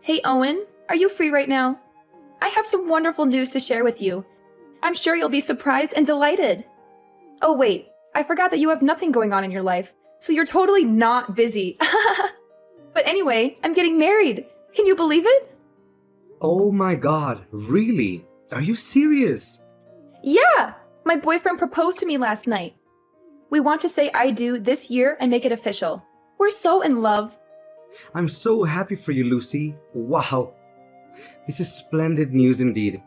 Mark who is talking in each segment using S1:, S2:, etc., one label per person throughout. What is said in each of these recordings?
S1: Hey Owen, are you free right now? I have some wonderful news to share with you. I'm sure you'll be surprised and delighted. Oh wait, I forgot that you have nothing going on in your life, so you're totally not busy. But anyway, I'm getting married. Can you believe it?
S2: Oh my god, really? Are you serious?
S1: Yeah! My boyfriend proposed to me last night. We want to say I do this year and make it official. We're so in love.
S2: I'm so happy for you, Lucy. Wow. This is splendid news indeed.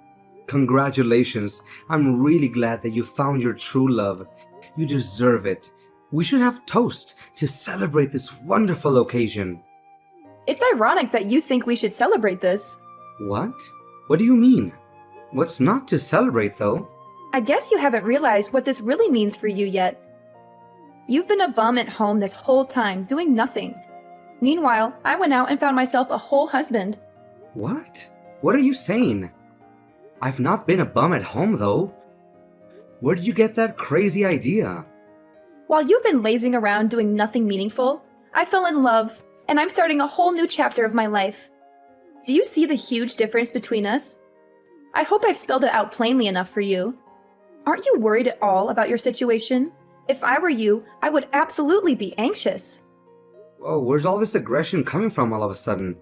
S2: Congratulations. I'm really glad that you found your true love. You deserve it. We should have toast to celebrate this wonderful occasion.
S1: It's ironic that you think we should celebrate this.
S2: What? What do you mean? What's not to celebrate, though?
S1: I guess you haven't realized what this really means for you yet. You've been a bum at home this whole time, doing nothing. Meanwhile, I went out and found myself a whole husband.
S2: What? What are you saying? I've not been a bum at home, though. Where did you get that crazy idea?
S1: While you've been lazing around doing nothing meaningful, I fell in love, and I'm starting a whole new chapter of my life. Do you see the huge difference between us? I hope I've spelled it out plainly enough for you. Aren't you worried at all about your situation? If I were you, I would absolutely be anxious.
S2: Whoa, where's all this aggression coming from all of a sudden?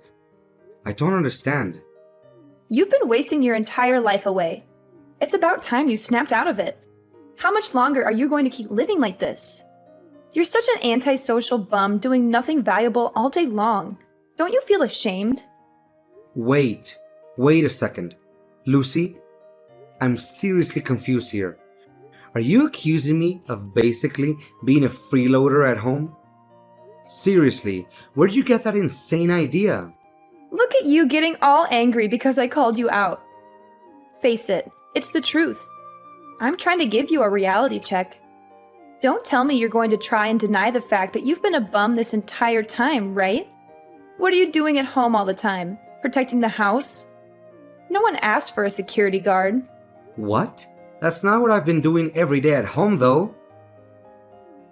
S2: I don't understand.
S1: You've been wasting your entire life away. It's about time you snapped out of it. How much longer are you going to keep living like this? You're such an antisocial bum doing nothing valuable all day long. Don't you feel ashamed?
S2: Wait a second. Lucy, I'm seriously confused here. Are you accusing me of basically being a freeloader at home? Seriously, where did you get that insane idea?
S1: Look at you getting all angry because I called you out. Face it, it's the truth. I'm trying to give you a reality check. Don't tell me you're going to try and deny the fact that you've been a bum this entire time, right? What are you doing at home all the time? Protecting the house? No one asked for a security guard.
S2: What? That's not what I've been doing every day at home, though.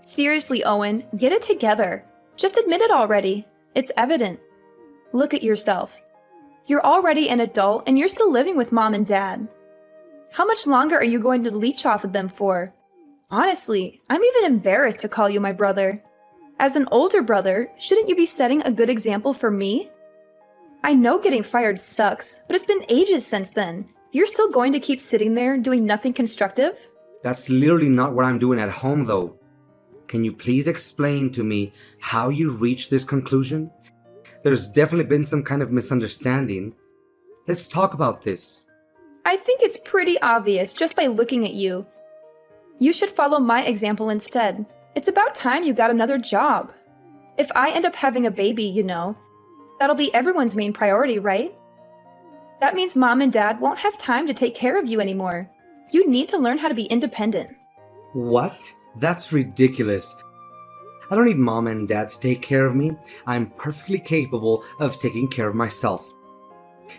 S1: Seriously, Owen, get it together. Just admit it already. It's evident. Look at yourself. You're already an adult and you're still living with mom and dad. How much longer are you going to leech off of them for? Honestly, I'm even embarrassed to call you my brother. As an older brother, shouldn't you be setting a good example for me? I know getting fired sucks, but it's been ages since then. You're still going to keep sitting there doing nothing constructive?
S2: That's literally not what I'm doing at home, though. Can you please explain to me how you reached this conclusion? There's definitely been some kind of misunderstanding. Let's talk about this.
S1: I think it's pretty obvious just by looking at you. You should follow my example instead. It's about time you got another job. If I end up having a baby, that'll be everyone's main priority, right? That means mom and dad won't have time to take care of you anymore. You need to learn how to be independent.
S2: What? That's ridiculous. I don't need mom and dad to take care of me. I'm perfectly capable of taking care of myself.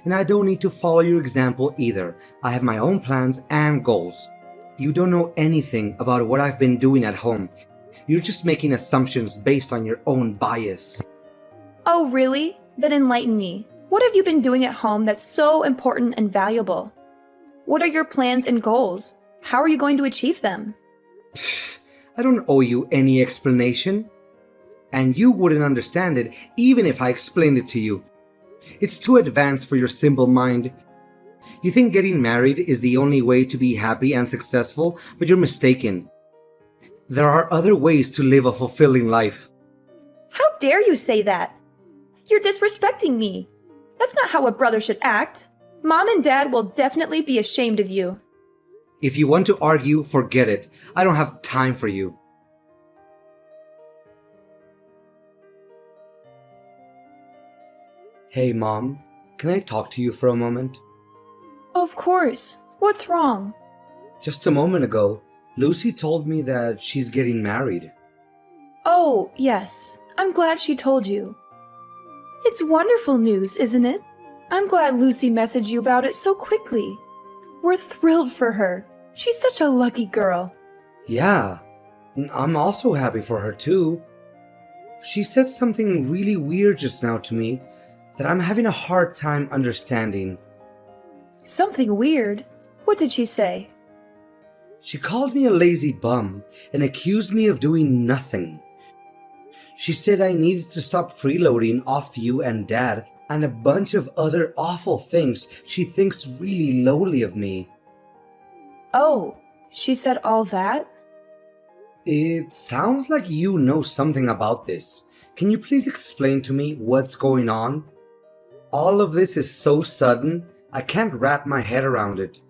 S2: And I don't need to follow your example either. I have my own plans and goals. You don't know anything about what I've been doing at home. You're just making assumptions based on your own bias.
S1: Oh, really? Then enlighten me. What have you been doing at home that's so important and valuable? What are your plans and goals? How are you going to achieve them?
S2: I don't owe you any explanation. And you wouldn't understand it even if I explained it to you. It's too advanced for your simple mind. You think getting married is the only way to be happy and successful, but you're mistaken. There are other ways to live a fulfilling life.
S1: How dare you say that? You're disrespecting me. That's not how a brother should act. Mom and dad will definitely be ashamed of you.
S2: If you want to argue, forget it. I don't have time for you. Hey, Mom, can I talk to you for a moment?
S1: Of course. What's wrong?
S2: Just a moment ago, Lucy told me that she's getting married.
S1: Oh, yes. I'm glad she told you. It's wonderful news, isn't it? I'm glad Lucy messaged you about it so quickly. We're thrilled for her. She's such a lucky girl.
S2: Yeah, I'm also happy for her too. She said something really weird just now to me. that I'm having a hard time understanding.
S1: Something weird? What did she say?
S2: She called me a lazy bum and accused me of doing nothing. She said I needed to stop freeloading off you and Dad and a bunch of other awful things she thinks really lowly of me.
S1: Oh, she said all that?
S2: It sounds like you know something about this. Can you please explain to me what's going on? All of this is so sudden, I can't wrap my head around it.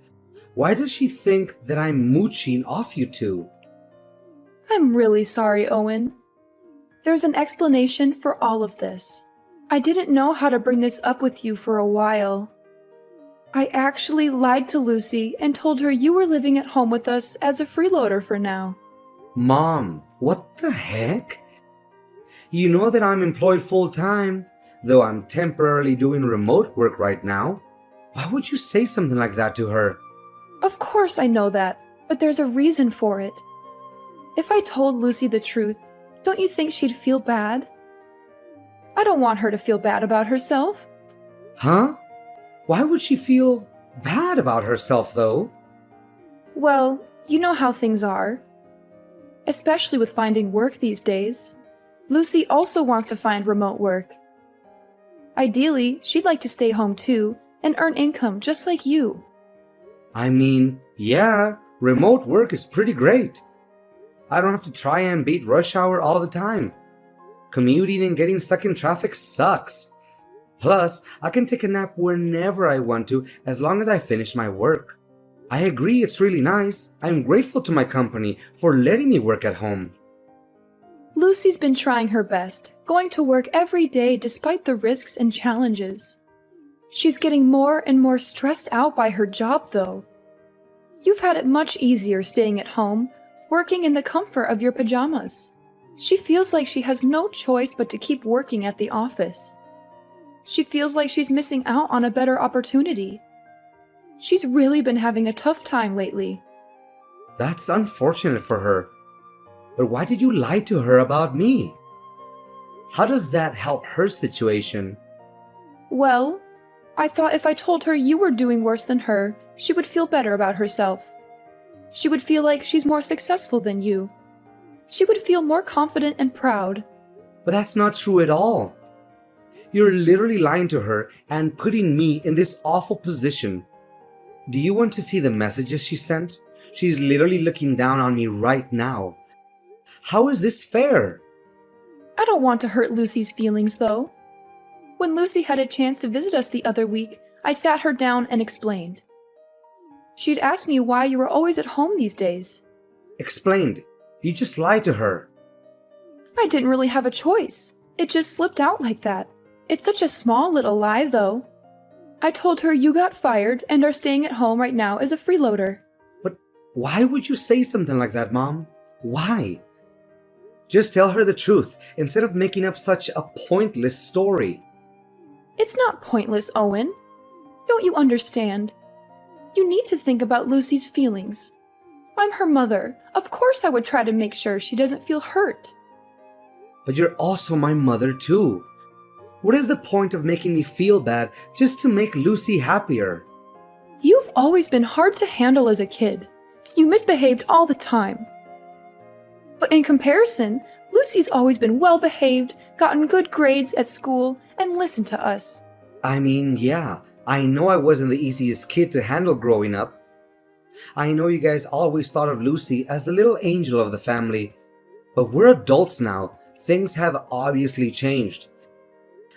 S2: Why does she think that I'm mooching off you two?
S1: I'm really sorry, Owen. There's an explanation for all of this. I didn't know how to bring this up with you for a while. I actually lied to Lucy and told her you were living at home with us as a freeloader for now.
S2: Mom, what the heck? You know that I'm employed full-time, though I'm temporarily doing remote work right now. Why would you say something like that to her?
S1: Of course I know that, but there's a reason for it. If I told Lucy the truth, don't you think she'd feel bad? I don't want her to feel bad about herself.
S2: Huh? Why would she feel bad about herself, though?
S1: Well, you know how things are. Especially with finding work these days. Lucy also wants to find remote work. Ideally, she'd like to stay home too and earn income just like you.
S2: I mean, yeah, remote work is pretty great. I don't have to try and beat rush hour all the time. Commuting and getting stuck in traffic sucks. Plus, I can take a nap whenever I want to as long as I finish my work. I agree it's really nice. I'm grateful to my company for letting me work at home.
S1: Lucy's been trying her best, going to work every day despite the risks and challenges. She's getting more and more stressed out by her job, though. You've had it much easier staying at home, working in the comfort of your pajamas. She feels like she has no choice but to keep working at the office. She feels like she's missing out on a better opportunity. She's really been having a tough time lately.
S2: That's unfortunate for her. But why did you lie to her about me? How does that help her situation?
S1: Well, I thought if I told her you were doing worse than her, she would feel better about herself. She would feel like she's more successful than you. She would feel more confident and proud.
S2: But that's not true at all. You're literally lying to her and putting me in this awful position. Do you want to see the messages she sent? She's literally looking down on me right now. How is this fair?
S1: I don't want to hurt Lucy's feelings, though. When Lucy had a chance to visit us the other week, I sat her down and explained. She'd asked me why you were always at home these days.
S2: Explained. You just lied to her.
S1: I didn't really have a choice. It just slipped out like that. It's such a small little lie, though. I told her you got fired and are staying at home right now as a freeloader.
S2: But why would you say something like that, Mom? Why? Just tell her the truth instead of making up such a pointless story.
S1: It's not pointless, Owen. Don't you understand? You need to think about Lucy's feelings. I'm her mother. Of course I would try to make sure she doesn't feel hurt.
S2: But you're also my mother too. What is the point of making me feel bad just to make Lucy happier?
S1: You've always been hard to handle as a kid. You misbehaved all the time. But in comparison, Lucy's always been well-behaved, gotten good grades at school, and listened to us.
S2: I mean, yeah, I know I wasn't the easiest kid to handle growing up. I know you guys always thought of Lucy as the little angel of the family. But we're adults now. Things have obviously changed.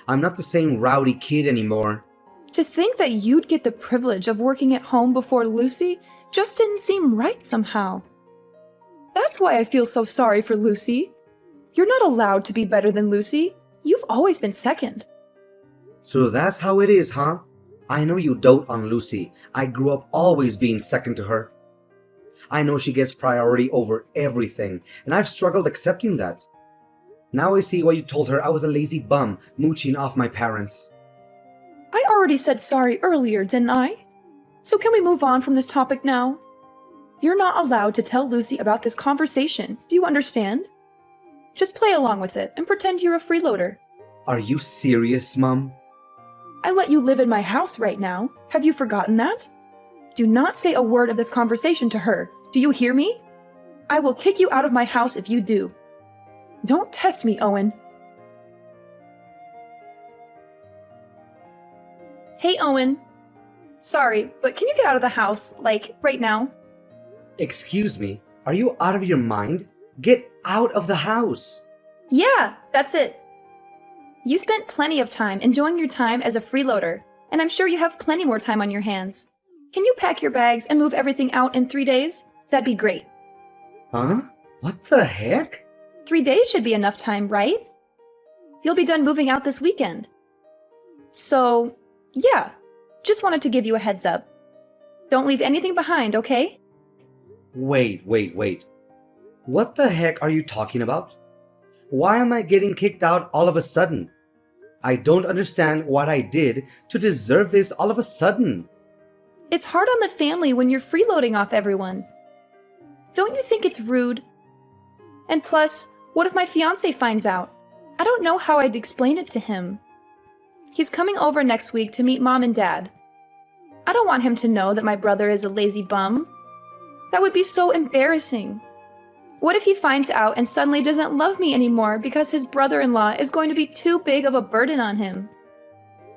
S2: I'm not the same rowdy kid anymore.
S1: To think that you'd get the privilege of working at home before Lucy just didn't seem right somehow. That's why I feel so sorry for Lucy. You're not allowed to be better than Lucy. You've always been second.
S2: So that's how it is, huh? I know you dote on Lucy. I grew up always being second to her. I know she gets priority over everything, and I've struggled accepting that. Now I see why you told her I was a lazy bum mooching off my parents.
S1: I already said sorry earlier, didn't I? So can we move on from this topic now? You're not allowed to tell Lucy about this conversation. Do you understand? Just play along with it and pretend you're a freeloader.
S2: Are you serious, Mom?
S1: I let you live in my house right now. Have you forgotten that? Do not say a word of this conversation to her. Do you hear me? I will kick you out of my house if you do. Don't test me, Owen. Hey, Owen. Sorry, but can you get out of the house, like, right now?
S2: Excuse me, are you out of your mind? Get out of the house!
S1: Yeah, that's it. You spent plenty of time enjoying your time as a freeloader, and I'm sure you have plenty more time on your hands. Can you pack your bags and move everything out in 3 days? That'd be great.
S2: Huh? What the heck?
S1: 3 days should be enough time, right? You'll be done moving out this weekend. So, yeah, just wanted to give you a heads up. Don't leave anything behind, okay?
S2: Wait. What the heck are you talking about? Why am I getting kicked out all of a sudden? I don't understand what I did to deserve this all of a sudden.
S1: It's hard on the family when you're freeloading off everyone. Don't you think it's rude? And plus, what if my fiancé finds out? I don't know how I'd explain it to him. He's coming over next week to meet Mom and Dad. I don't want him to know that my brother is a lazy bum. That would be so embarrassing. What if he finds out and suddenly doesn't love me anymore because his brother-in-law is going to be too big of a burden on him?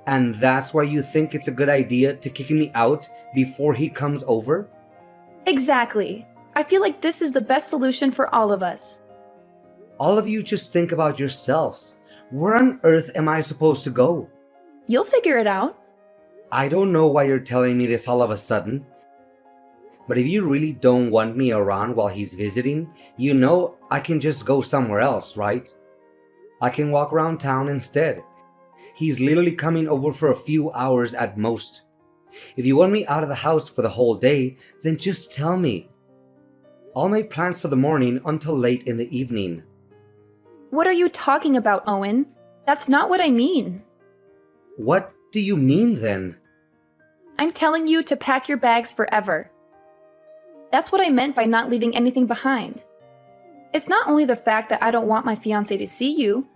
S2: And that's why you think it's a good idea to kick me out before he comes over?
S1: Exactly. I feel like this is the best solution for all of us.
S2: All of you just think about yourselves. Where on earth am I supposed to go?
S1: You'll figure it out.
S2: I don't know why you're telling me this all of a sudden. But if you really don't want me around while he's visiting, you know I can just go somewhere else, right? I can walk around town instead. He's literally coming over for a few hours at most. If you want me out of the house for the whole day, then just tell me. I'll make plans for the morning until late in the evening.
S1: What are you talking about, Owen? That's not what I mean.
S2: What do you mean then?
S1: I'm telling you to pack your bags forever. That's what I meant by not leaving anything behind. It's not only the fact that I don't want my fiancé to see you.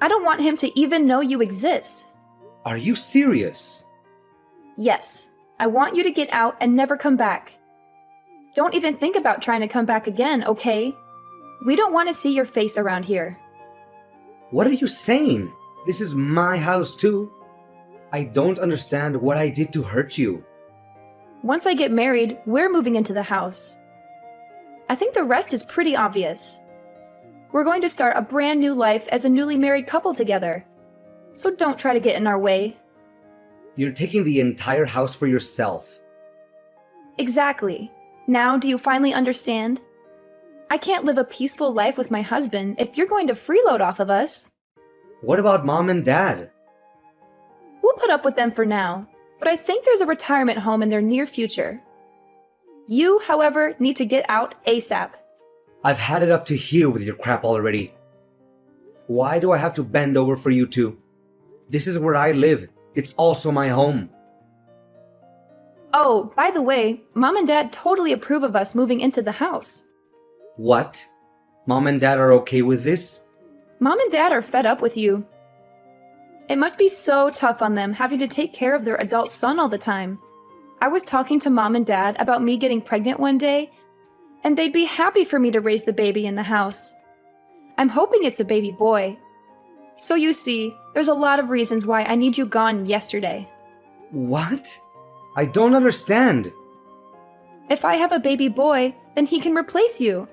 S1: I don't want him to even know you exist.
S2: Are you serious?
S1: Yes, I want you to get out and never come back. Don't even think about trying to come back again, okay? We don't want to see your face around here.
S2: What are you saying? This is my house too. I don't understand what I did to hurt you.
S1: Once I get married, we're moving into the house. I think the rest is pretty obvious. We're going to start a brand new life as a newly married couple together. So don't try to get in our way.
S2: You're taking the entire house for yourself.
S1: Exactly. Now, do you finally understand? I can't live a peaceful life with my husband if you're going to freeload off of us.
S2: What about Mom and Dad?
S1: We'll put up with them for now, but I think there's a retirement home in their near future. You, however, need to get out ASAP.
S2: I've had it up to here with your crap already. Why do I have to bend over for you two? This is where I live. It's also my home.
S1: Oh, by the way, Mom and Dad totally approve of us moving into the house.
S2: What? Mom and Dad are okay with this?
S1: Mom and Dad are fed up with you. It must be so tough on them having to take care of their adult son all the time. I was talking to Mom and Dad about me getting pregnant one day, and they'd be happy for me to raise the baby in the house. I'm hoping it's a baby boy. So you see, there's a lot of reasons why I need you gone yesterday.
S2: What? I don't understand.
S1: If I have a baby boy, then he can replace you.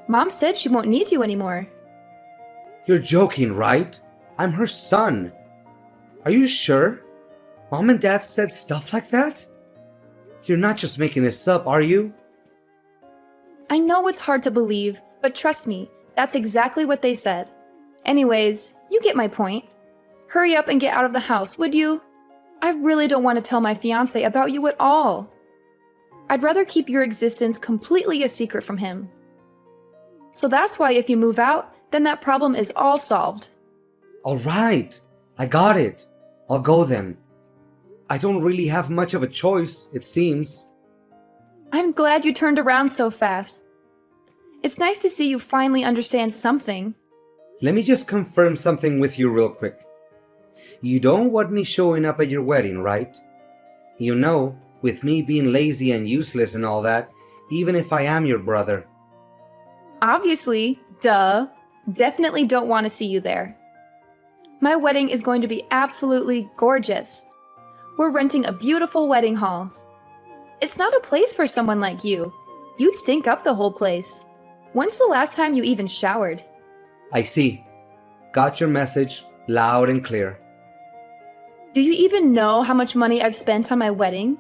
S1: Mom said she won't need you anymore.
S2: You're joking, right? I'm her son. Are you sure? Mom and Dad said stuff like that? You're not just making this up, are you?
S1: I know it's hard to believe, but trust me, that's exactly what they said. Anyways, you get my point. Hurry up and get out of the house, would you? I really don't want to tell my fiancé about you at all. I'd rather keep your existence completely a secret from him. So that's why if you move out, then that problem is all solved.
S2: All right, I got it. I'll go then. I don't really have much of a choice, it seems.
S1: I'm glad you turned around so fast. It's nice to see you finally understand something.
S2: Let me just confirm something with you real quick. You don't want me showing up at your wedding, right? You know, with me being lazy and useless and all that, even if I am your brother.
S1: Obviously, duh. Definitely don't want to see you there. My wedding is going to be absolutely gorgeous. We're renting a beautiful wedding hall. It's not a place for someone like you. You'd stink up the whole place. When's the last time you even showered?
S2: I see. Got your message loud and clear.
S1: Do you even know how much money I've spent on my wedding?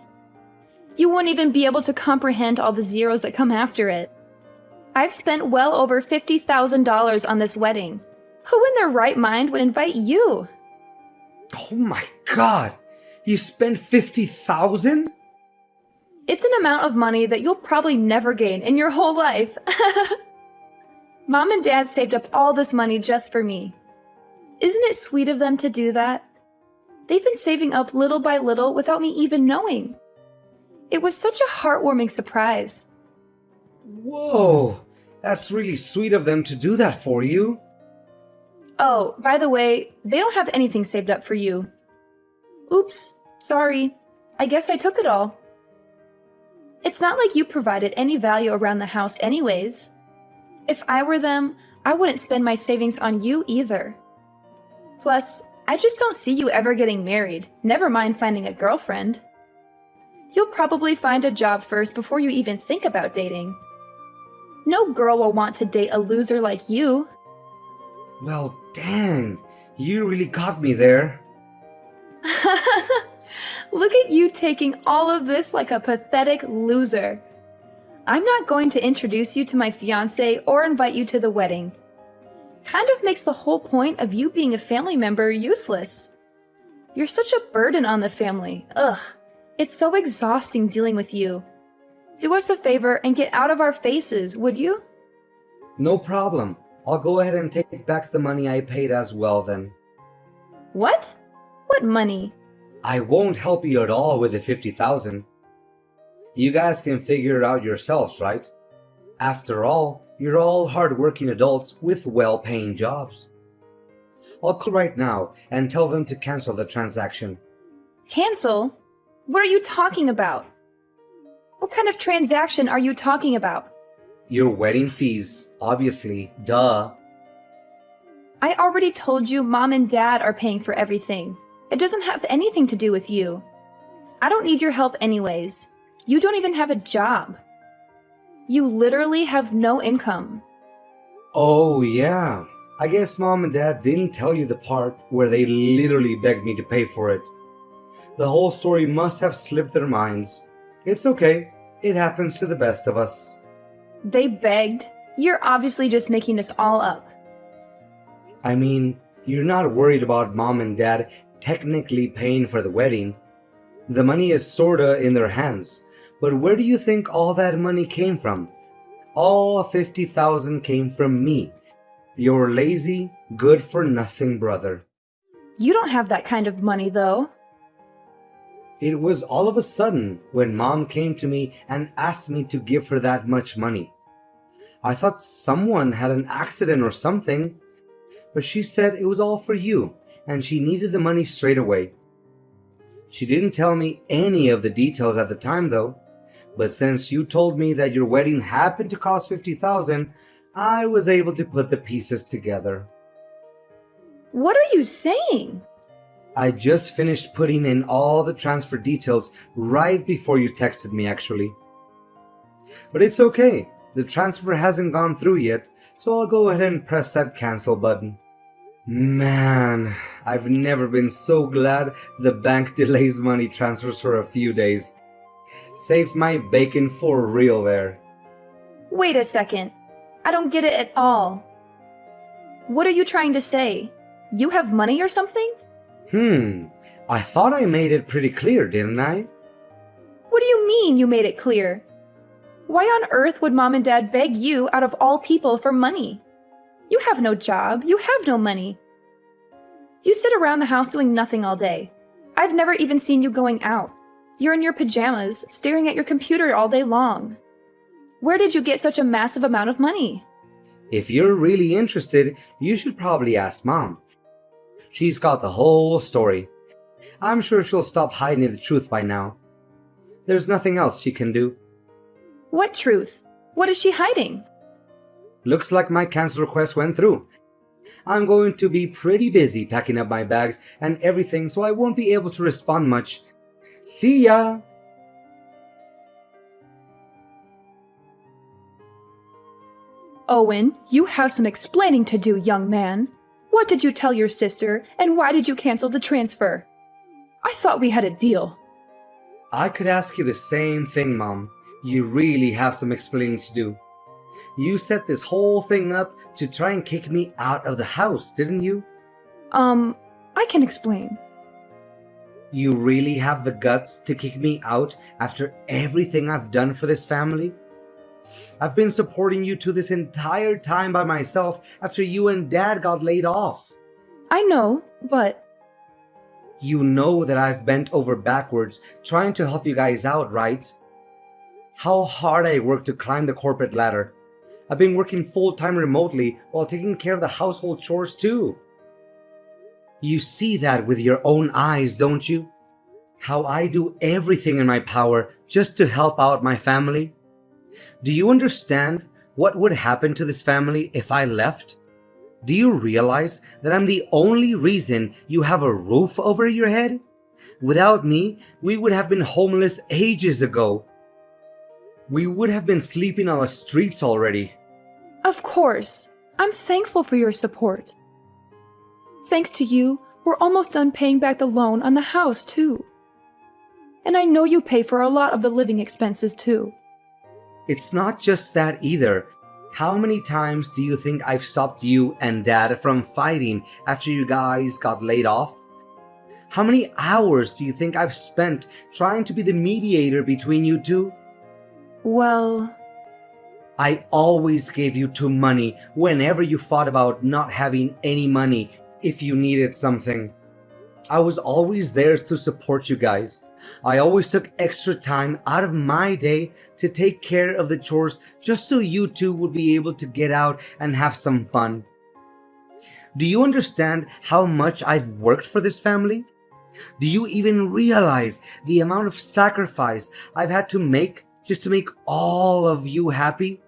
S1: You won't even be able to comprehend all the zeros that come after it. I've spent well over $50,000 on this wedding. Who in their right mind would invite you?
S2: Oh my god! You spent 50,000?
S1: It's an amount of money that you'll probably never gain in your whole life. Mom and Dad saved up all this money just for me. Isn't it sweet of them to do that? They've been saving up little by little without me even knowing. It was such a heartwarming surprise.
S2: Whoa! That's really sweet of them to do that for you.
S1: Oh, by the way, they don't have anything saved up for you. Oops, sorry. I guess I took it all. It's not like you provided any value around the house anyways. If I were them, I wouldn't spend my savings on you either. Plus, I just don't see you ever getting married, never mind finding a girlfriend. You'll probably find a job first before you even think about dating. No girl will want to date a loser like you.
S2: Well, dang. You really got me there.
S1: Look at you taking all of this like a pathetic loser. I'm not going to introduce you to my fiancé or invite you to the wedding. Kind of makes the whole point of you being a family member useless. You're such a burden on the family. Ugh. It's so exhausting dealing with you. Do us a favor and get out of our faces, would you?
S2: No problem. I'll go ahead and take back the money I paid as well then.
S1: What? What money?
S2: I won't help you at all with the 50,000. You guys can figure it out yourselves, right? After all, you're all hard-working adults with well-paying jobs. I'll call right now and tell them to cancel the transaction.
S1: Cancel? What are you talking about? What kind of transaction are you talking about?
S2: Your wedding fees, obviously, duh.
S1: I already told you Mom and Dad are paying for everything. It doesn't have anything to do with you. I don't need your help anyways. You don't even have a job. You literally have no income.
S2: Oh yeah, I guess Mom and Dad didn't tell you the part where they literally begged me to pay for it. The whole story must have slipped their minds. It's okay, it happens to the best of us.
S1: They begged? You're obviously just making this all up.
S2: I mean, you're not worried about Mom and Dad technically paying for the wedding. The money is sorta in their hands. But where do you think all that money came from? All 50,000 came from me, your lazy, good-for-nothing brother.
S1: You don't have that kind of money, though.
S2: It was all of a sudden when Mom came to me and asked me to give her that much money. I thought someone had an accident or something, but she said it was all for you, and she needed the money straight away. She didn't tell me any of the details at the time, though. But since you told me that your wedding happened to cost 50,000, I was able to put the pieces together.
S1: What are you saying?
S2: I just finished putting in all the transfer details right before you texted me, actually. But it's okay. The transfer hasn't gone through yet, so I'll go ahead and press that cancel button. Man, I've never been so glad the bank delays money transfers for a few days. Saved my bacon for real there.
S1: Wait a second. I don't get it at all. What are you trying to say? You have money or something?
S2: I thought I made it pretty clear, didn't I?
S1: What do you mean you made it clear? Why on earth would Mom and Dad beg you out of all people for money? You have no job. You have no money. You sit around the house doing nothing all day. I've never even seen you going out. You're in your pajamas, staring at your computer all day long. Where did you get such a massive amount of money?
S2: If you're really interested, you should probably ask Mom. She's got the whole story. I'm sure she'll stop hiding the truth by now. There's nothing else she can do.
S1: What truth? What is she hiding?
S2: Looks like my cancel request went through. I'm going to be pretty busy packing up my bags and everything, so I won't be able to respond much. See ya!
S1: Owen, you have some explaining to do, young man. What did you tell your sister, and why did you cancel the transfer? I thought we had a deal.
S2: I could ask you the same thing, Mom. You really have some explaining to do. You set this whole thing up to try and kick me out of the house, didn't you?
S1: I can explain.
S2: You really have the guts to kick me out after everything I've done for this family? I've been supporting you two this entire time by myself after you and Dad got laid off.
S1: I know, but...
S2: You know that I've bent over backwards trying to help you guys out, right? How hard I worked to climb the corporate ladder. I've been working full-time remotely while taking care of the household chores too. You see that with your own eyes, don't you? How I do everything in my power just to help out my family. Do you understand what would happen to this family if I left? Do you realize that I'm the only reason you have a roof over your head? Without me, we would have been homeless ages ago. We would have been sleeping on the streets already.
S1: Of course. I'm thankful for your support. Thanks to you, we're almost done paying back the loan on the house, too. And I know you pay for a lot of the living expenses, too.
S2: It's not just that either. How many times do you think I've stopped you and Dad from fighting after you guys got laid off? How many hours do you think I've spent trying to be the mediator between you two?
S1: Well...
S2: I always gave you two money whenever you fought about not having any money if you needed something. I was always there to support you guys. I always took extra time out of my day to take care of the chores just so you two would be able to get out and have some fun. Do you understand how much I've worked for this family? Do you even realize the amount of sacrifice I've had to make just to make all of you happy?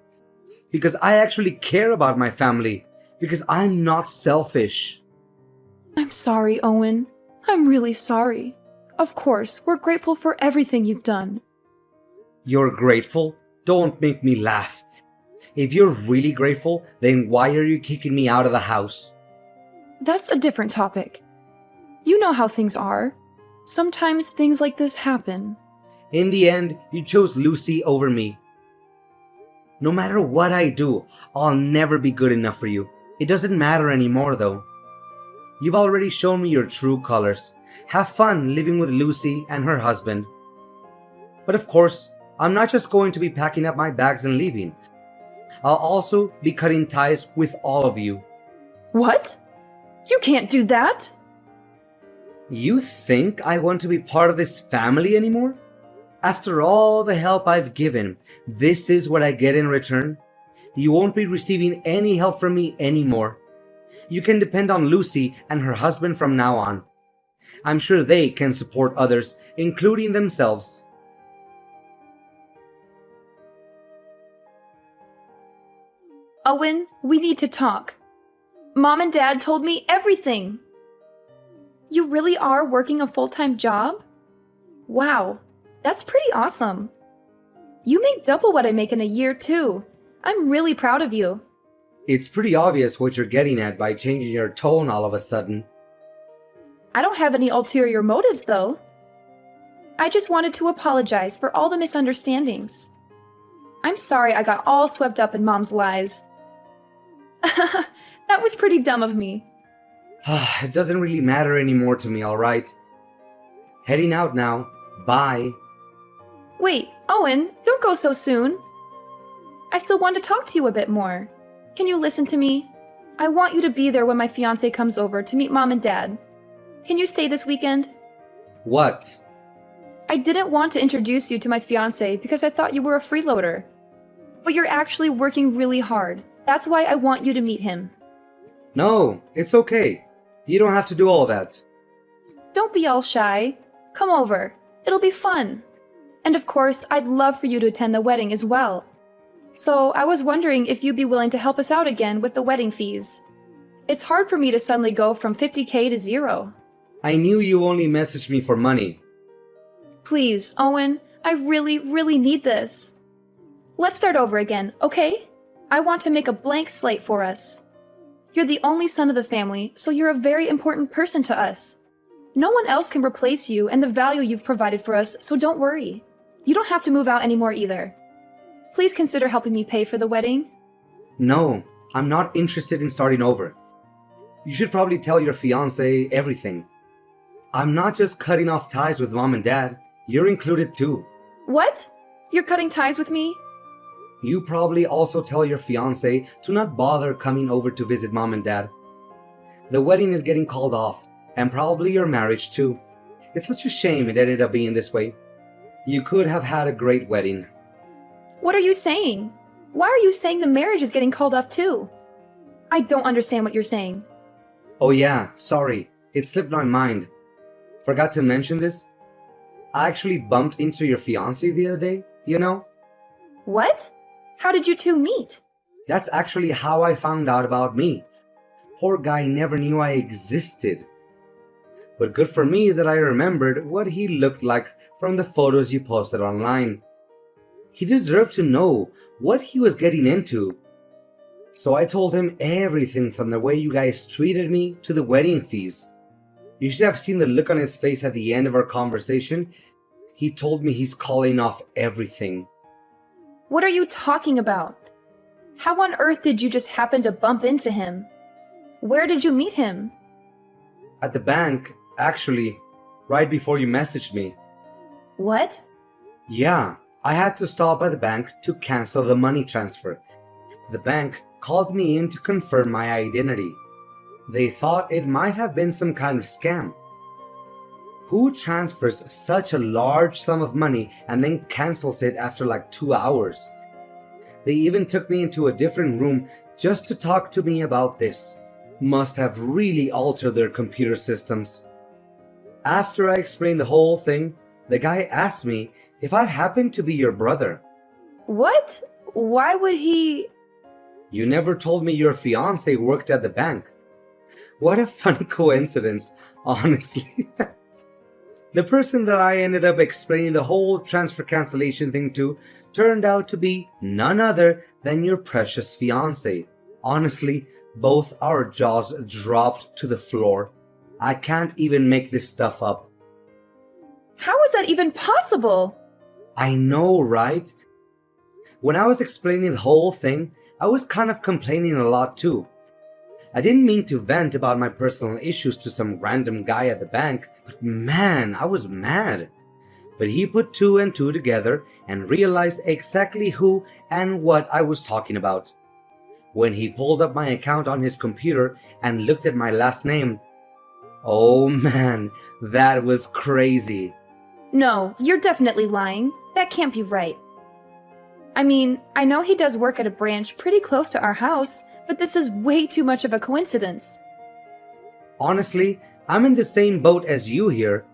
S2: Because I actually care about my family. Because I'm not selfish.
S1: I'm sorry, Owen. I'm really sorry. Of course, we're grateful for everything you've done.
S2: You're grateful? Don't make me laugh. If you're really grateful, then why are you kicking me out of the house?
S1: That's a different topic. You know how things are. Sometimes things like this happen.
S2: In the end, you chose Lucy over me. No matter what I do, I'll never be good enough for you. It doesn't matter anymore though. You've already shown me your true colors. Have fun living with Lucy and her husband. But of course, I'm not just going to be packing up my bags and leaving. I'll also be cutting ties with all of you.
S1: What? You can't do that!
S2: You think I want to be part of this family anymore? After all the help I've given, this is what I get in return? You won't be receiving any help from me anymore. You can depend on Lucy and her husband from now on. I'm sure they can support others, including themselves.
S1: Owen, we need to talk. Mom and Dad told me everything. You really are working a full-time job? Wow, that's pretty awesome. You make double what I make in a year, too. I'm really proud of you.
S2: It's pretty obvious what you're getting at by changing your tone all of a sudden.
S1: I don't have any ulterior motives, though. I just wanted to apologize for all the misunderstandings. I'm sorry I got all swept up in Mom's lies. That was pretty dumb of me.
S2: It doesn't really matter anymore to me, alright? Heading out now. Bye.
S1: Wait, Owen, don't go so soon. I still want to talk to you a bit more. Can you listen to me? I want you to be there when my fiancé comes over to meet Mom and Dad. Can you stay this weekend?
S2: What?
S1: I didn't want to introduce you to my fiancé because I thought you were a freeloader. But you're actually working really hard. That's why I want you to meet him.
S2: No, it's okay. You don't have to do all that.
S1: Don't be all shy. Come over. It'll be fun. And of course, I'd love for you to attend the wedding as well. So I was wondering if you'd be willing to help us out again with the wedding fees. It's hard for me to suddenly go from 50K to zero.
S2: I knew you only messaged me for money.
S1: Please, Owen, I really, really need this. Let's start over again, okay? I want to make a blank slate for us. You're the only son of the family, so you're a very important person to us. No one else can replace you and the value you've provided for us, so don't worry. You don't have to move out anymore either. Please consider helping me pay for the wedding.
S2: No, I'm not interested in starting over. You should probably tell your fiancé everything. I'm not just cutting off ties with mom and dad. You're included too.
S1: What? You're cutting ties with me?
S2: You probably also tell your fiancé to not bother coming over to visit mom and dad. The wedding is getting called off, and probably your marriage too. It's such a shame it ended up being this way. You could have had a great wedding.
S1: What are you saying? Why are you saying the marriage is getting called off too? I don't understand what you're saying.
S2: Oh yeah, sorry. It slipped my mind. Forgot to mention this. I actually bumped into your fiancé the other day, you know?
S1: What? How did you two meet?
S2: That's actually how I found out about me. Poor guy never knew I existed. But good for me that I remembered what he looked like from the photos you posted online. He deserved to know what he was getting into. So I told him everything from the way you guys treated me to the wedding fees. You should have seen the look on his face at the end of our conversation. He told me he's calling off everything.
S1: What are you talking about? How on earth did you just happen to bump into him? Where did you meet him?
S2: At the bank, actually, right before you messaged me.
S1: What?
S2: Yeah, I had to stop by the bank to cancel the money transfer. The bank called me in to confirm my identity. They thought it might have been some kind of scam. Who transfers such a large sum of money and then cancels it after like 2 hours? They even took me into a different room just to talk to me about this. Must have really altered their computer systems. After I explained the whole thing, the guy asked me if I happened to be your brother.
S1: What? Why would he...
S2: You never told me your fiancé worked at the bank. What a funny coincidence, honestly. The person that I ended up explaining the whole transfer cancellation thing to turned out to be none other than your precious fiancé. Honestly, both our jaws dropped to the floor. I can't even make this stuff up.
S1: How is that even possible?
S2: I know, right? When I was explaining the whole thing, I was kind of complaining a lot too. I didn't mean to vent about my personal issues to some random guy at the bank, but man, I was mad. But he put two and two together and realized exactly who and what I was talking about. When he pulled up my account on his computer and looked at my last name, oh man, that was crazy.
S1: No, you're definitely lying. That can't be right. I mean, I know he does work at a branch pretty close to our house, but this is way too much of a coincidence.
S2: Honestly, I'm in the same boat as you here.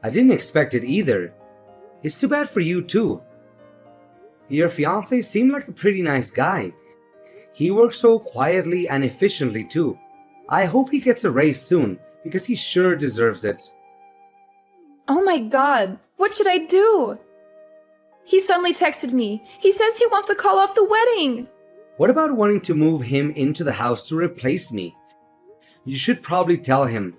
S2: I didn't expect it either. It's too bad for you too. Your fiancé seemed like a pretty nice guy. He works so quietly and efficiently too. I hope he gets a raise soon because he sure deserves it.
S1: Oh my god, what should I do? He suddenly texted me. He says he wants to call off the wedding.
S2: What about wanting to move him into the house to replace me? You should probably tell him.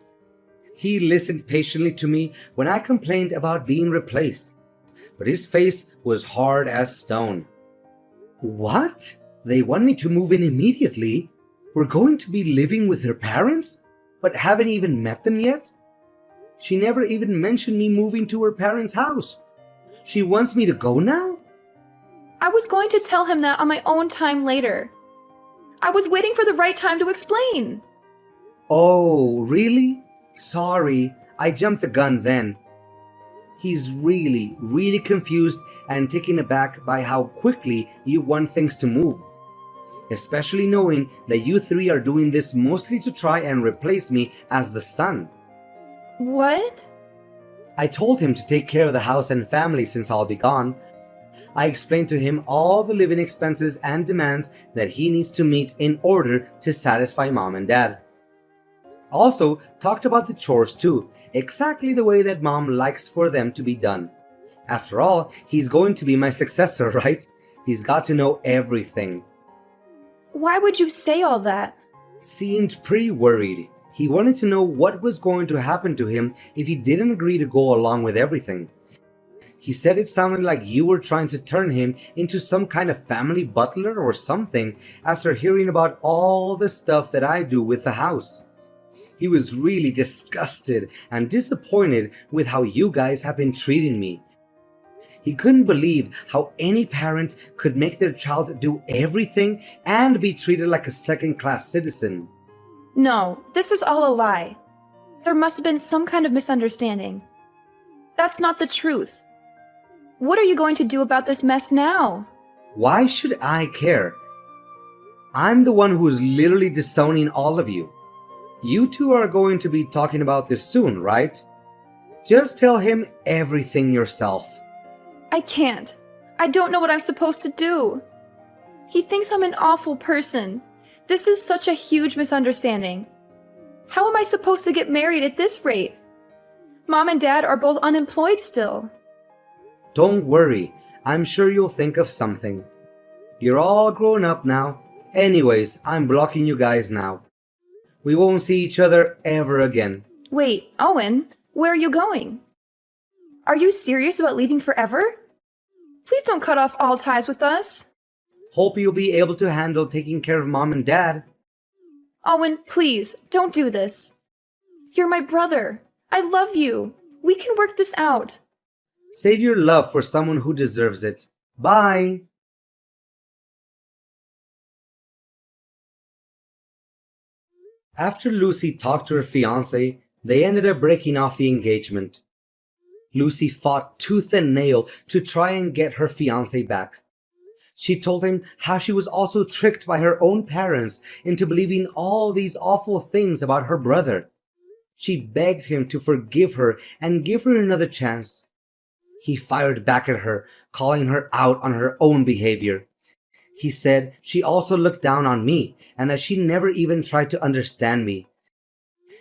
S2: He listened patiently to me when I complained about being replaced, but his face was hard as stone. What? They want me to move in immediately? We're going to be living with her parents, but haven't even met them yet? She never even mentioned me moving to her parents' house. She wants me to go now?
S1: I was going to tell him that on my own time later. I was waiting for the right time to explain.
S2: Oh, really? Sorry, I jumped the gun then. He's really confused and taken aback by how quickly you want things to move. especially knowing that you three are doing this mostly to try and replace me as the son.
S1: What?
S2: I told him to take care of the house and family since I'll be gone. I explained to him all the living expenses and demands that he needs to meet in order to satisfy mom and dad. Also, talked about the chores too, exactly the way that mom likes for them to be done. After all, he's going to be my successor, right? He's got to know everything.
S1: Why would you say all that?
S2: Seemed pretty worried. He wanted to know what was going to happen to him if he didn't agree to go along with everything. He said it sounded like you were trying to turn him into some kind of family butler or something after hearing about all the stuff that I do with the house. He was really disgusted and disappointed with how you guys have been treating me. He couldn't believe how any parent could make their child do everything and be treated like a second-class citizen.
S1: No, this is all a lie. There must have been some kind of misunderstanding. That's not the truth. What are you going to do about this mess now?
S2: Why should I care? I'm the one who is literally disowning all of you. You two are going to be talking about this soon, right? Just tell him everything yourself.
S1: I can't. I don't know what I'm supposed to do. He thinks I'm an awful person. This is such a huge misunderstanding. How am I supposed to get married at this rate? Mom and Dad are both unemployed still.
S2: Don't worry, I'm sure you'll think of something. You're all grown up now. Anyways, I'm blocking you guys now. We won't see each other ever again.
S1: Wait, Owen, where are you going? Are you serious about leaving forever? Please don't cut off all ties with us.
S2: Hope you'll be able to handle taking care of mom and dad.
S1: Owen, please, don't do this. You're my brother. I love you. We can work this out.
S2: Save your love for someone who deserves it. Bye! After Lucy talked to her fiancé, they ended up breaking off the engagement. Lucy fought tooth and nail to try and get her fiancé back. She told him how she was also tricked by her own parents into believing all these awful things about her brother. She begged him to forgive her and give her another chance. He fired back at her, calling her out on her own behavior. He said she also looked down on me and that she never even tried to understand me.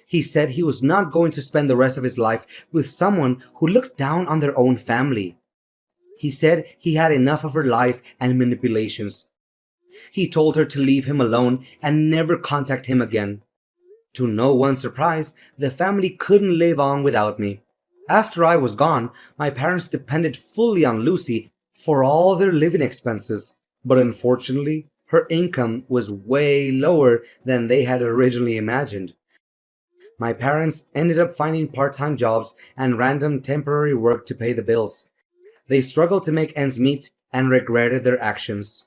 S2: He said he was not going to spend the rest of his life with someone who looked down on their own family. He said he had enough of her lies and manipulations. He told her to leave him alone and never contact him again. To no one's surprise, the family couldn't live on without me. After I was gone, my parents depended fully on Lucy for all their living expenses, but unfortunately, her income was way lower than they had originally imagined. My parents ended up finding part-time jobs and random temporary work to pay the bills. They struggled to make ends meet and regretted their actions.